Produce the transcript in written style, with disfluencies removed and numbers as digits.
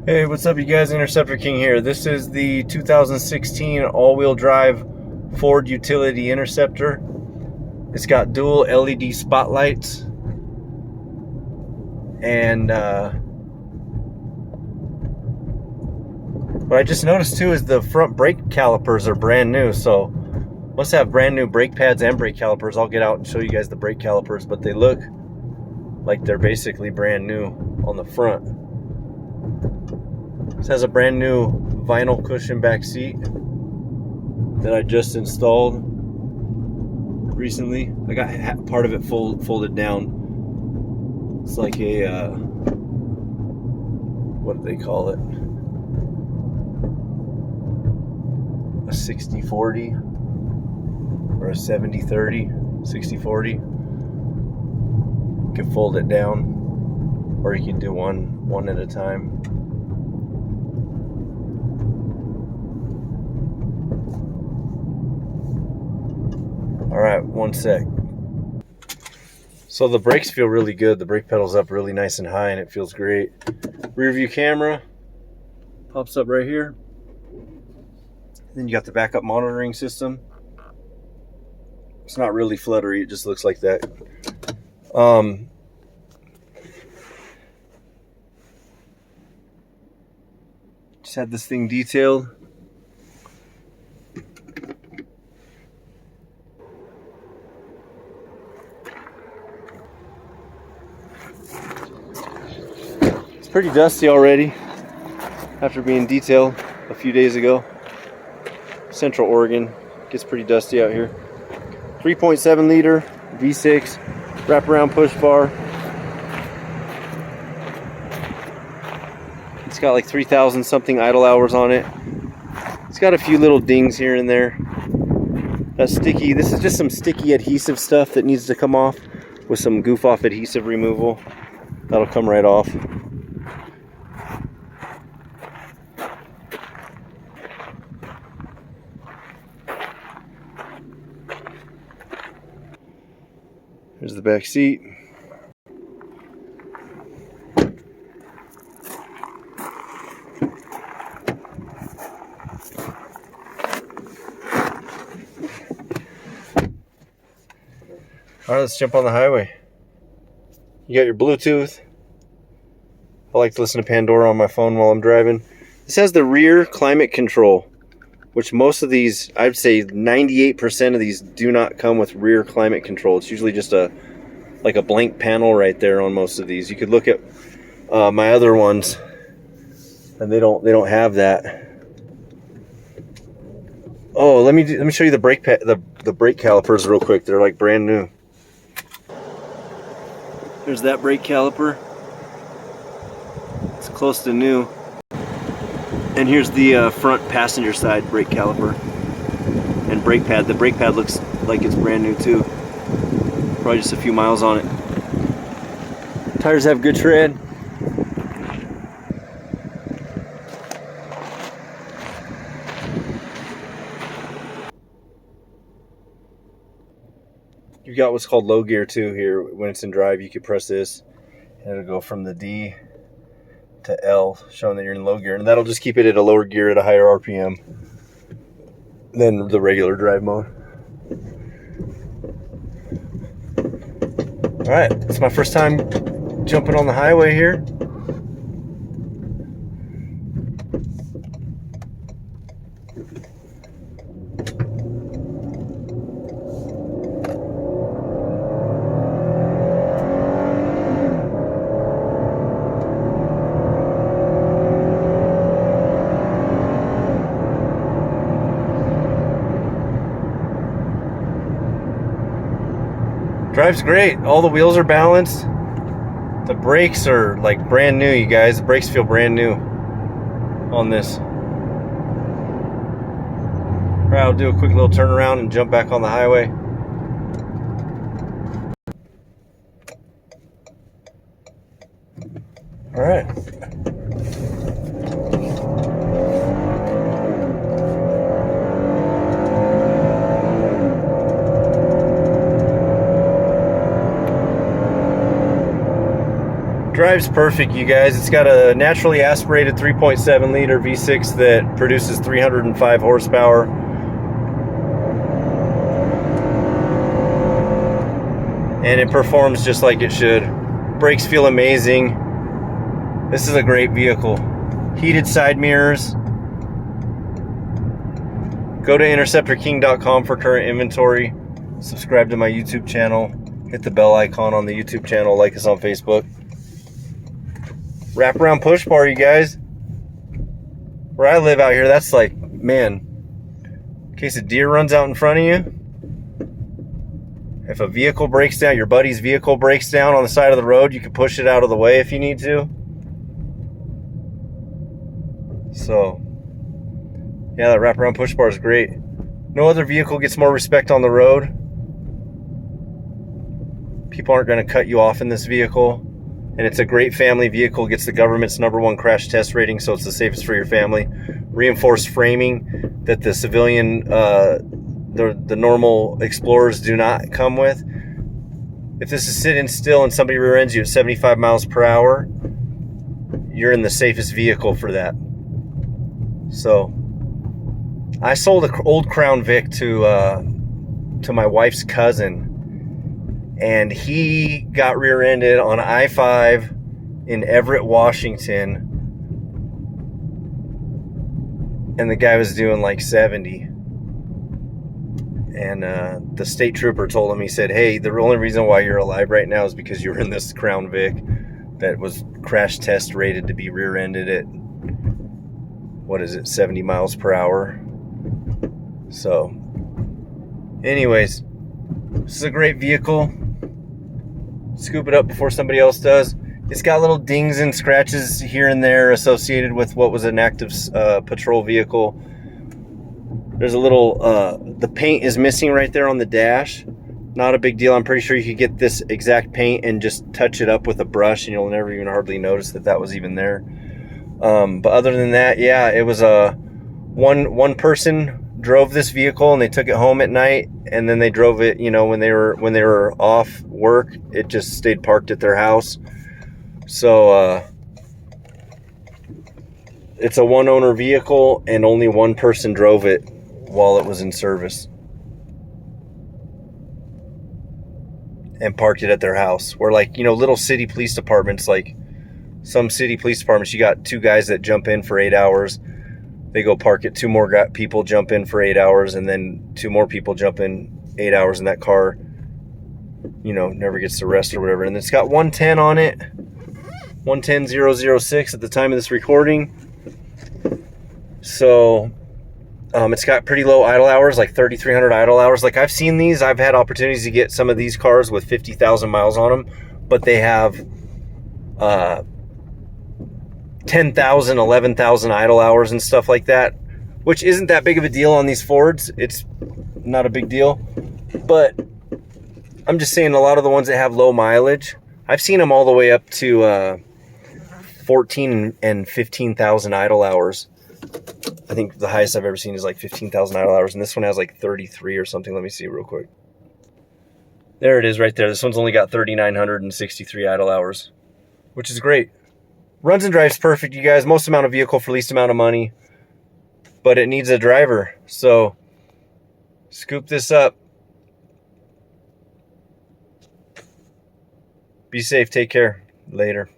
Hey, what's up you guys? Interceptor King here. This is the 2016 all-wheel drive Ford utility Interceptor. It's got dual LED spotlights, and what I just noticed too is the front brake calipers are brand new, so must have brand new brake pads and brake calipers. I'll get out and show you guys the brake calipers, but they look like they're basically brand new on the front. This has a brand new vinyl cushion back seat that I just installed recently. I got part of it folded down. It's like a what do they call it? A 60/40 or a 70/30, 60/40. You can fold it down, or you can do one at a time. All right, one sec. So the brakes feel really good. The brake pedal's up really nice and high, and it feels great. Rear view camera pops up right here. Then you got the backup monitoring system. It's not really fluttery, it just looks like that. Just had this thing detailed. It's pretty dusty already after being detailed a few days ago. Central Oregon gets pretty dusty out here. 3.7 liter V6 wraparound push bar. It's got like 3,000 something idle hours on it. It's got a few little dings here and there. That's sticky. This is just some sticky adhesive stuff that needs to come off with some goof off adhesive removal. That'll come right off. Here's the back seat. All right, let's jump on the highway. You got your Bluetooth. I like to listen to Pandora on my phone while I'm driving. This has the rear climate control, which most of these, I'd say 98% of these do not come with rear climate control. It's usually just like a blank panel right there on most of these. You could look at my other ones, and they don't have that. Oh, let me show you the the brake calipers real quick. They're like brand new. There's that brake caliper. It's close to new. And here's the front passenger side brake caliper and brake pad. The brake pad looks like it's brand new too. Probably just a few miles on it. Tires have good tread. You've got what's called low gear too here. When it's in drive, you can press this and it'll go from the D to L, showing that you're in low gear, and that'll just keep it at a lower gear at a higher RPM than the regular drive mode. All right, it's my first time jumping on the highway here. Drives great. All the wheels are balanced. The brakes are like brand new, you guys. The brakes feel brand new on this. All right, I'll do a quick little turnaround and jump back on the highway. All right. Drives perfect, you guys. It's got a naturally aspirated 3.7 liter V6 that produces 305 horsepower. And it performs just like it should. Brakes feel amazing. This is a great vehicle. Heated side mirrors. Go to interceptorking.com for current inventory. Subscribe to my YouTube channel. Hit the bell icon on the YouTube channel. Like us on Facebook. Wraparound push bar, you guys. Where I live out here, that's like, man, in case a deer runs out in front of you, if a vehicle breaks down, your buddy's vehicle breaks down on the side of the road, you can push it out of the way if you need to. So, yeah, that wraparound push bar is great. No other vehicle gets more respect on the road. People aren't going to cut you off in this vehicle. And it's a great family vehicle. Gets the government's #1 crash test rating, so it's the safest for your family. Reinforced framing that the civilian, the normal Explorers do not come with. If this is sitting still and somebody rear ends you at 75 miles per hour, you're in the safest vehicle for that. So, I sold an old Crown Vic to my wife's cousin. And he got rear-ended on I-5 in Everett, Washington. And the guy was doing like 70. And the state trooper told him, he said, hey, the only reason why you're alive right now is because you were in this Crown Vic that was crash test rated to be rear-ended at, 70 miles per hour. So, anyways, this is a great vehicle. Scoop it up before somebody else does. It's got little dings and scratches here and there associated with what was an active patrol vehicle. There's a little, the paint is missing right there on the dash. Not a big deal. I'm pretty sure you could get this exact paint and just touch it up with a brush and you'll never even hardly notice that that was even there. But other than that, yeah, it was one person drove this vehicle and they took it home at night, and then they drove it, when they were off work, it just stayed parked at their house. So it's a one-owner vehicle and only one person drove it while it was in service and parked it at their house. Where, like, little city police departments, like some city police departments, you got 2 guys that jump in for 8 hours. They go park it, 2 more people jump in for 8 hours, and then 2 more people jump in 8 hours, and that car, never gets to rest or whatever. And it's got 110 on it, 110006 at the time of this recording. So, it's got pretty low idle hours, like 3,300 idle hours. Like, I've seen these. I've had opportunities to get some of these cars with 50,000 miles on them, but they have 10,000, 11,000 idle hours and stuff like that, which isn't that big of a deal on these Fords. It's not a big deal, but I'm just saying a lot of the ones that have low mileage, I've seen them all the way up to 14 and 15,000 idle hours. I think the highest I've ever seen is like 15,000 idle hours, and this one has like 33 or something. Let me see real quick. There it is right there. This one's only got 3,963 idle hours, which is great. Runs and drives perfect, you guys. Most amount of vehicle for least amount of money. But it needs a driver. So, scoop this up. Be safe. Take care. Later.